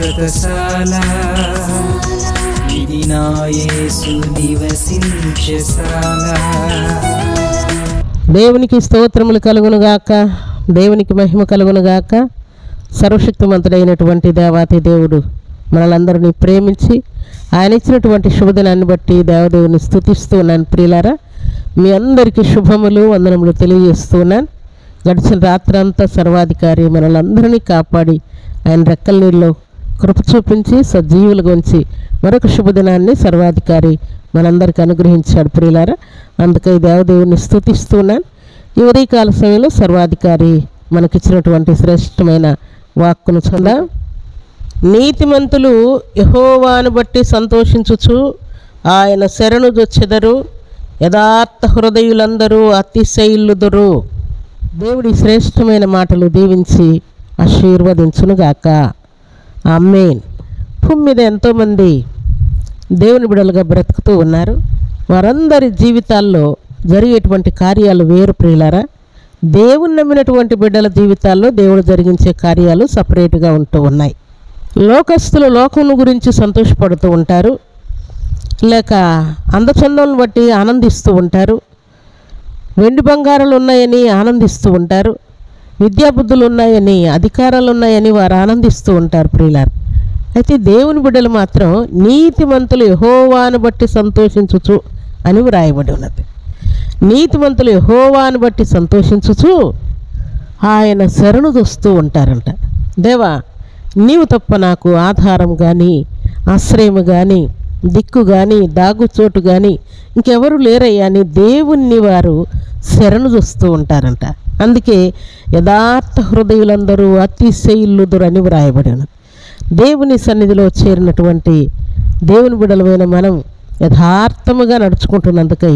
శాశ్వతశాల ఇది నా యేసు నివసించెశాల. దేవునికి స్తోత్రములు కలుగునుగాక, దేవునికి మహిమ కలుగునుగాక. సర్వశక్తిమంతుడైనటువంటి దేవాతి దేవుడు మనలందరినీ ప్రేమించి ఆయన ఇచ్చినటువంటి శుభదినాన్ని బట్టి దేవదేవుని స్తుతిస్తూ ఉన్నాను. ప్రియులారా, మీ అందరికీ శుభములు వందనములు తెలియజేస్తున్నాను. గడిచిన రాత్రంతా సర్వాధికారి మనలందరినీ కాపాడి ఆయన రెక్కల నీళ్ళలో కృప చూపించి సజీవులుగా ఉంచి మరొక శుభదినాన్ని సర్వాధికారి మనందరికీ అనుగ్రహించాడు. ప్రియులారా, అందుకే దేవదేవుని స్తుతిస్తున్నాను. ఈ ఉదయకాల సమయంలో సర్వాధికారి మనకిచ్చినటువంటి శ్రేష్టమైన వాక్కును చందా. నీతిమంతులు యెహోవాను బట్టి సంతోషించుచు ఆయన శరణు జొచ్చెదరు, యథార్థ హృదయులందరూ అతిశయిల్లుదురు. దేవుడి శ్రేష్టమైన మాటలు దీవించి ఆశీర్వదించునుగాక. ఆమేన్. భూమి మీద ఎంతోమంది దేవుని బిడ్డలుగా బ్రతుకుతూ ఉన్నారు. వారందరి జీవితాల్లో జరిగేటువంటి కార్యాలు వేరు. ప్రియులారా, దేవుని నమ్మినటువంటి బిడ్డల జీవితాల్లో దేవుడు జరిగించే కార్యాలు సపరేట్గా ఉంటూ ఉన్నాయి. లోకస్తులు లోకమును గురించి సంతోషపడుతూ ఉంటారు, లేక అందచందాలను బట్టి ఆనందిస్తూ ఉంటారు, వెండి బంగారాలు ఉన్నాయని ఆనందిస్తూ ఉంటారు, విద్యాబుద్ధులు ఉన్నాయని అధికారాలు ఉన్నాయని వారు ఆనందిస్తూ ఉంటారు. ప్రియులారు, అయితే దేవుని బిడ్డలు మాత్రం నీతిమంతులు యెహోవాను బట్టి సంతోషించుచు అని వ్రాయబడి ఉన్నది. నీతిమంతులు యెహోవాను బట్టి సంతోషించుచు ఆయన శరణు చూస్తూ ఉంటారంట. దేవా, నీవు తప్ప నాకు ఆధారం కానీ ఆశ్రయం కానీ దిక్కు కానీ దాగుచోటు కానీ ఇంకెవరు లేరయ్యా అని దేవుణ్ణి వారు శరణు చూస్తూ ఉంటారంట. అందుకే యథార్థ హృదయులందరూ అతిశయిల్లుదురు అని వ్రాయబడి ఉన్నది. దేవుని సన్నిధిలో చేరినటువంటి దేవుని బిడ్డలమైన మనం యథార్థముగా నడుచుకుంటున్నందుకై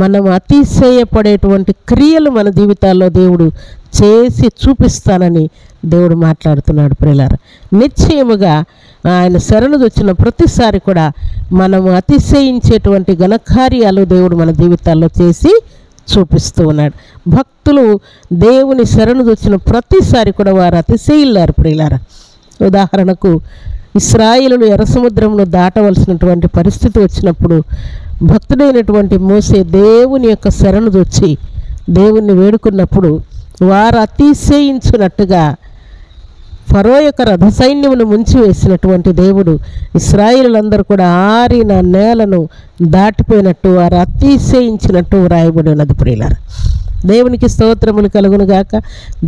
మనం అతిశయపడేటువంటి క్రియలు మన జీవితాల్లో దేవుడు చేసి చూపిస్తానని దేవుడు మాట్లాడుతున్నాడు. ప్రియులారా, నిశ్చయముగా ఆయన శరణు వచ్చిన ప్రతిసారి కూడా మనము అతిశయించేటువంటి ఘనకార్యాలు దేవుడు మన జీవితాల్లో చేసి చూపిస్తూ ఉన్నాడు. భక్తులు దేవుని శరణు వచ్చిన ప్రతిసారి కూడా వారు అతిశయిల్లారు. ప్రియులారా, ఉదాహరణకు ఇశ్రాయేలులు ఎర్ర సముద్రంలో దాటవలసినటువంటి పరిస్థితి వచ్చినప్పుడు భక్తుడైనటువంటి మోసే దేవుని యొక్క శరణు వచ్చి దేవుణ్ణి వేడుకున్నప్పుడు వారు అతిశయించున్నట్టుగా ఫరో యొక్క రథ సైన్యమును ముంచి వేసినటువంటి దేవుడు ఇశ్రాయేలులందరూ కూడా ఆరిన నేలను దాటిపోయినట్టు వారు అతిశయించినట్టు వ్రాయబడి ఉన్నది. ప్రియులారా, దేవునికి స్తోత్రములు కలుగునుగాక.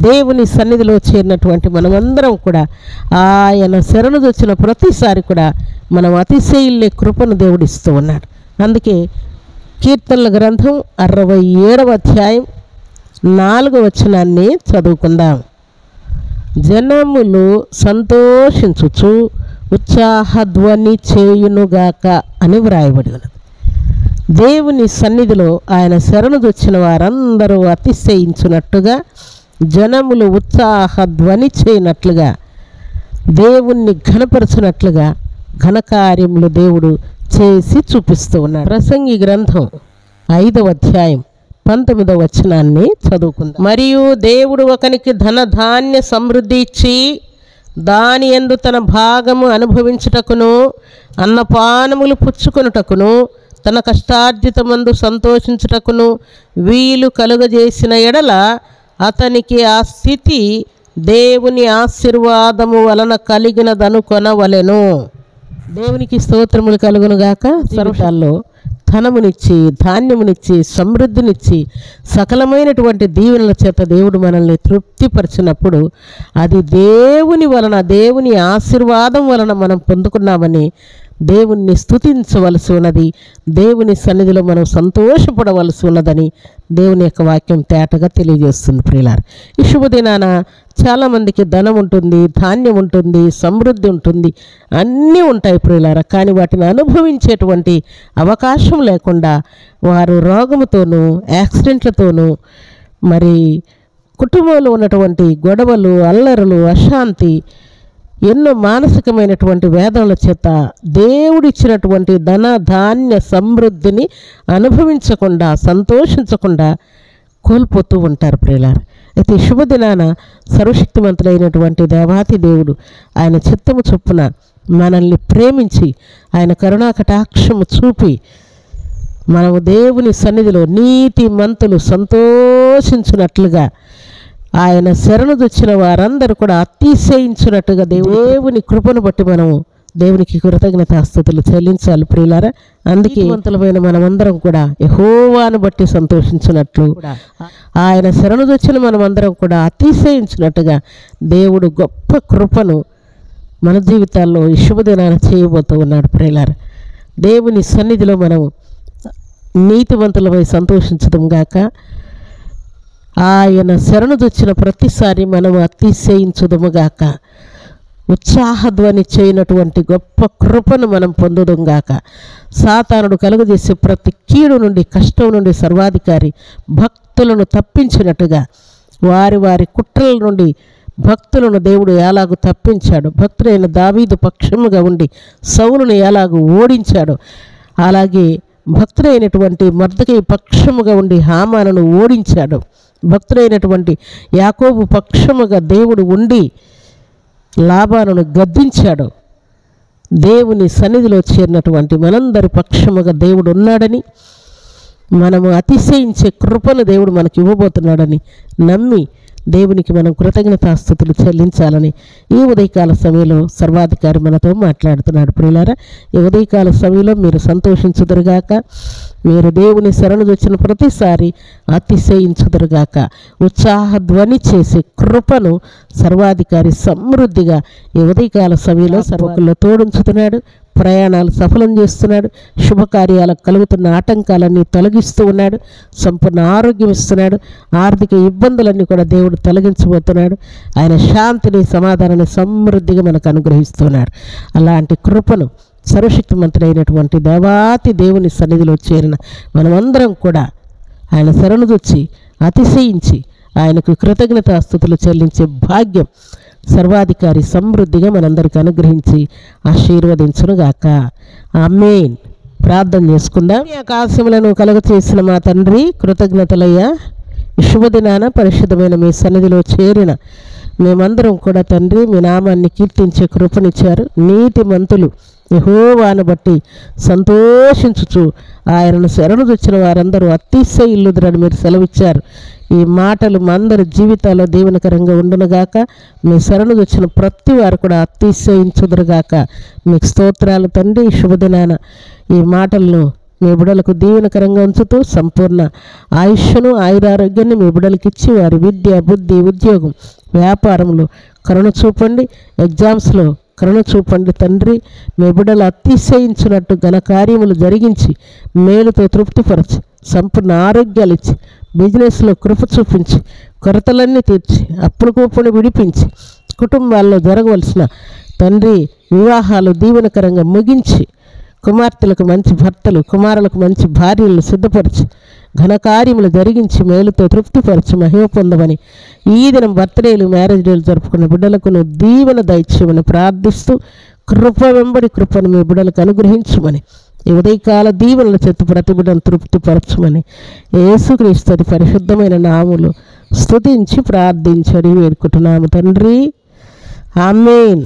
దేవుని సన్నిధిలో చేరినటువంటి మనమందరం కూడా ఆయన శరణు వచ్చిన ప్రతిసారి కూడా మనం అతిశయిల్లే కృపను దేవుడిస్తూ ఉన్నాడు. అందుకే కీర్తనల గ్రంథం 67వ అధ్యాయం 4వ వచనాన్ని చదువుకుందాం. జనములు సంతోషించుచు ఉత్సాహధ్వని చేయునుగాక అని వ్రాయబడి ఉన్నది. దేవుని సన్నిధిలో ఆయన శరణు వచ్చిన వారందరూ అతిశయించున్నట్టుగా, జనములు ఉత్సాహధ్వని చేయనట్లుగా, దేవుణ్ణి ఘనపరచునట్లుగా ఘనకార్యములు దేవుడు చేసి చూపిస్తూ ఉన్నాడు. ప్రసంగి గ్రంథం 5వ అధ్యాయం 19వ వచనాన్ని చదువుకుందాం. మరియు దేవుడు ఒకనికి ధనధాన్య సమృద్ధి ఇచ్చి దాని యందు తన భాగము అనుభవించుటకును అన్నపానములు పుచ్చుకొనుటకును తన కష్టార్జితమందు సంతోషించుటకును వీలు కలుగజేసిన ఎడల అతనికి ఆ స్థితి దేవుని ఆశీర్వాదము వలన కలిగినదనుకొనవలెను. దేవునికి స్తోత్రములు కలుగునుగాక. సర్వకాల్లో ధనమునిచ్చి ధాన్యమునిచ్చి సమృద్ధినిచ్చి సకలమైనటువంటి దీవెనల చేత దేవుడు మనల్ని తృప్తిపరిచినప్పుడు అది దేవుని వలన, దేవుని ఆశీర్వాదం వలన మనం పొందుకున్నామని దేవుణ్ణి స్తుతించవలసి ఉన్నది. దేవుని సన్నిధిలో మనం సంతోషపడవలసి ఉన్నదని దేవుని యొక్క వాక్యం తేటగా తెలియజేస్తుంది. ప్రియులారా, ఈ శుభదినాన చాలామందికి ధనం ఉంటుంది, ధాన్యం ఉంటుంది, సమృద్ధి ఉంటుంది, అన్నీ ఉంటాయి ప్రియులారా. కానీ వాటిని అనుభవించేటువంటి అవకాశం లేకుండా వారు రోగముతోనూ యాక్సిడెంట్లతోనూ మరి కుటుంబంలో ఉన్నటువంటి గొడవలు, అల్లరులు, అశాంతి, ఎన్నో మానసికమైనటువంటి వేదనల చేత దేవుడిచ్చినటువంటి ధన ధాన్య సమృద్ధిని అనుభవించకుండా సంతోషించకుండా కోల్పోతూ ఉంటారు ప్రియులారా. అయితే ఈ శుభదినాన సర్వశక్తిమంతుడైనటువంటి దేవాతి దేవుడు ఆయన చిత్తము చొప్పున మనల్ని ప్రేమించి ఆయన కరుణా కటాక్షము చూపి మనము దేవుని సన్నిధిలో నీతిమంతులు సంతోషించున్నట్లుగా ఆయన శరణుదొచ్చిన వారందరూ కూడా అతిశయించున్నట్టుగా దేవుని కృపను బట్టి మనము దేవునికి కృతజ్ఞతాస్తుతులు చెల్లించాలి ప్రియులారా. అందుకే వంతులమైన మనమందరం కూడా యెహోవాను బట్టి సంతోషించినట్లు ఆయన శరణుదొచ్చిన మనమందరం కూడా అతిశయించినట్టుగా దేవుడు గొప్ప కృపను మన జీవితాల్లో ఈ శుభదినాన చేయబోతూ ఉన్నాడు ప్రియులారా. దేవుని సన్నిధిలో మనం నీతివంతులపై సంతోషించడం గాక ఆయన శరణుదొచ్చిన ప్రతిసారి మనం అతిశయించుదము గాక ఉత్సాహధ్వని చేయనటువంటి గొప్ప కృపను మనం పొందుదాం గాక. సాతానుడు కలుగజేసే ప్రతి కీడు నుండి కష్టం నుండి సర్వాధికారి భక్తులను తప్పించినట్టుగా వారి వారి కుట్రల నుండి భక్తులను దేవుడు ఎలాగూ తప్పించాడు, భక్తుడైన దావీదు పక్షముగా ఉండి సౌలును ఎలాగూ ఓడించాడు, అలాగే భక్తుడైనటువంటి మొర్దెకై పక్షముగా ఉండి హామానును ఓడించాడు, భక్తుడైనటువంటి యాకోబు పక్షముగా దేవుడు ఉండి లాబానును గద్దించాడు. దేవుని సన్నిధిలో చేరినటువంటి మనందరి పక్షముగా దేవుడు ఉన్నాడని, మనము అతిశయించే కృపను దేవుడు మనకి ఇవ్వబోతున్నాడని నమ్మి దేవునికి మనం కృతజ్ఞతాస్తుతులు చెల్లించాలని ఈ ఉదయకాల సమయంలో సర్వాధికారి మనతో మాట్లాడుతున్నాడు. ప్రియులారా, ఈ ఉదయకాల సమయంలో మీరు సంతోషించుదురుగాక, మీరు దేవుని శరణుదొచ్చిన ప్రతిసారి అతిశయించుదురుగాక. ఉత్సాహధ్వని చేసే కృపను సర్వాధికారి సమృద్ధిగా ఈ ఉదయకాల సమయంలో సర్వకుల్లో తోడుంచుతున్నాడు. ప్రయాణాలు సఫలం చేస్తున్నాడు. శుభకార్యాలకు కలుగుతున్న ఆటంకాలన్నీ తొలగిస్తూ ఉన్నాడు. సంపూర్ణ ఆరోగ్యం ఇస్తున్నాడు. ఆర్థిక ఇబ్బందులన్నీ కూడా దేవుడు తొలగించబోతున్నాడు. ఆయన శాంతిని సమాధానాన్ని సమృద్ధిగా మనకు అనుగ్రహిస్తున్నాడు. అలాంటి కృపను సర్వశక్తిమంతుడైనటువంటి దేవాతి దేవుని సన్నిధిలో చేరిన మనమందరం కూడా ఆయన శరణుదొచ్చి అతిశయించి ఆయనకు కృతజ్ఞతాస్తుతులు చెల్లించే భాగ్యం సర్వాధికారి సమృద్ధిగా మనందరికీ అనుగ్రహించి ఆశీర్వదించునుగాక. ఆమేన్. ప్రార్థన చేసుకుందాం. ఈ ఆకాశములను కలుగ చేసిన మా తండ్రి, కృతజ్ఞతలయ్యా. శుభదినాన పరిశుద్ధమైన మీ సన్నిధిలో చేరిన మేమందరం కూడా తండ్రి మీ నామాన్ని కీర్తించే కృపనిచ్చారు. నీతిమంతులు యెహోవాను బట్టి సంతోషించుచు ఆయనను శరణుదొచ్చిన వారందరూ అతిశయిల్లుదురని మీరు సెలవిచ్చారు. ఈ మాటలు మా అందరి జీవితాల్లో దీవెనకరంగా ఉండునుగాక. మీ శరణుదొచ్చిన ప్రతి వారు కూడా అతిశయించుదురుగాక. మీకు స్తోత్రాలు తండ్రి. శుభదినాన ఈ మాటలను మీ బిడ్డలకు దీవెనకరంగా ఉంచుతూ సంపూర్ణ ఆయుష్ను ఆయురారోగ్యాన్ని మీ బిడ్డలకు ఇచ్చి వారి విద్య బుద్ధి ఉద్యోగం వ్యాపారంలో కరుణ చూపండి. ఎగ్జామ్స్లో కరుణ చూపండి తండ్రి. మీ బిడ్డలు అతిశయించినట్టు ఘనకార్యములు జరిగించి మేలుతో తృప్తిపరచి సంపూర్ణ ఆరోగ్యాలు ఇచ్చి బిజినెస్లో కృప చూపించి కొరతలన్నీ తీర్చి అప్పుల కూపని విడిపించి కుటుంబాల్లో జరగవలసిన తండ్రి వివాహాలు దీవెనకరంగా ముగించి కుమార్తెలకు మంచి భర్తలు కుమారులకు మంచి భార్యలను సిద్ధపరిచి ఘనకార్యములు జరిగించి మేలుతో తృప్తిపరచి మహిమ పొందమని ఈ దినం బర్త్డేలు మ్యారేజ్ డేలు జరుపుకున్న బిడ్డలకు నువ్వు దీవెన దయచేయమని ప్రార్థిస్తూ కృప వెంబడి కృపను మీ బిడ్డలకు అనుగ్రహించమని ఈ ఉదయకాల దీవెనల చేత ప్రతి బిడ్డను తృప్తిపరచమని యేసుక్రీస్తు పరిశుద్ధమైన నామములో స్తుతించి ప్రార్థించడి వేడుకుంటున్నాము తండ్రి. ఆమేన్.